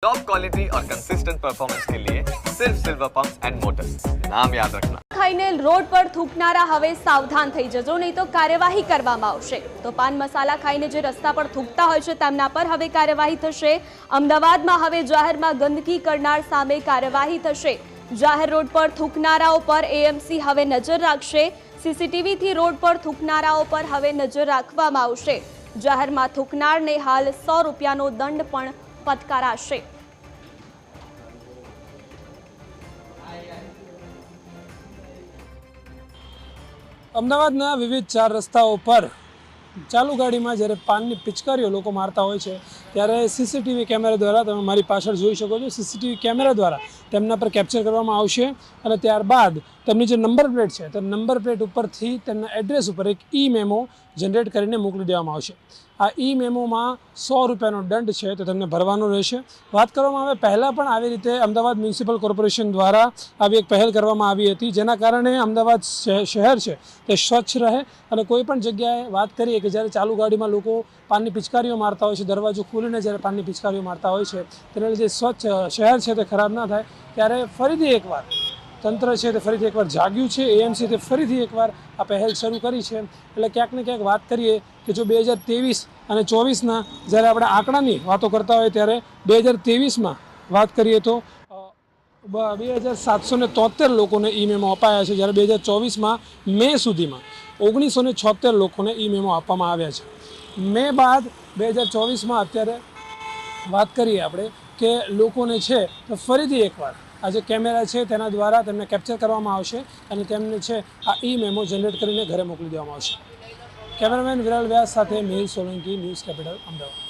Top quality और consistent performance के लिए सिर्फ सिल्वर पंप्स एंड मोटर्स, नाम याद रखना। ખાઈને રોડ પર થૂકનારા હવે સાવધાન થઈ જજો, નહીં તો કાર્યવાહી કરવામાં આવશે। તો પાન મસાલા ખાઈને જે રસ્તા પર થૂકતા હોય છે તેમના પર હવે કાર્યવાહી થશે। અમદાવાદમાં હવે જાહેરમાં ગંદકી કરનાર સામે કાર્યવાહી થશે। જાહેર રોડ પર થૂકનારાઓ પર એએમસી હવે નજર રાખશે। સીસીટીવીથી રોડ પર થૂકનારાઓ પર હવે નજર રાખવામાં આવશે। જાહેરમાં થૂકનારને હાલ 100 રૂપિયાનો દંડ પણ ફટકારાશે। અમદાવાદના વિવિધ 4 રસ્તાઓ પર ચાલુ ગાડીમાં જ્યારે પાનની પિચકારીઓ લોકો મારતા હોય છે ત્યારે સીસીટીવી કેમેરા દ્વારા તમે મારી પાછળ જોઈ શકો છો, સીસીટીવી કેમેરા દ્વારા તેમના પર કેપ્ચર કરવામાં આવશે અને ત્યારબાદ તેમની જે નંબર પ્લેટ છે તે નંબર પ્લેટ ઉપરથી તેમના એડ્રેસ ઉપર એક ઈ મેમો જનરેટ કરીને મોકલી દેવામાં આવશે। આ ઈ મેમોમાં 100 રૂપિયાનો દંડ છે તો તેમને ભરવાનો રહેશે। વાત કરવામાં આવે પહેલાં પણ આવી રીતે અમદાવાદ મ્યુનિસિપલ કોર્પોરેશન દ્વારા આવી એક પહેલ કરવામાં આવી હતી, જેના કારણે અમદાવાદ શહેર છે તે સ્વચ્છ રહે અને કોઈ પણ જગ્યાએ વાત કરીએ કે જ્યારે ચાલુ ગાડીમાં લોકો પાનની પિચકારીઓ મારતા હોય છે, દરવાજો ખોલીને જ્યારે પાનની પિચકારીઓ મારતા હોય છે તેના લીધે સ્વચ્છ શહેર છે તે ખરાબ ના થાય, ત્યારે ફરીથી એકવાર તંત્ર છે તે ફરીથી એકવાર જાગ્યું છે। એએમસી તે ફરીથી એકવાર આ પહેલ શરૂ કરી છે। એટલે ક્યાંક ને ક્યાંક વાત કરીએ કે જો 2023 અને 24ના જ્યારે આપણે આંકડાની વાતો કરતા હોય ત્યારે 2023માં વાત કરીએ તો 2773 લોકોને ઈ મેમો અપાયા છે, જ્યારે 2024માં મે સુધીમાં 1976 લોકોને ઈ મેમો આપવામાં આવ્યા છે। મે બાદ 2024માં અત્યારે વાત કરીએ આપણે કે લોકોને છે તો ફરીથી એકવાર આ જે કેમેરા છે તેના દ્વારા તેમને કેપ્ચર કરવામાં આવશે અને તેમને છે આ ઈ મેમો જનરેટ કરીને ઘરે મોકલી દેવામાં આવશે। કેમેરામેન વિરાલ વ્યાસ સાથે મેહુલ સોલંકી, ન્યૂઝ કેપિટલ, અમદાવાદ।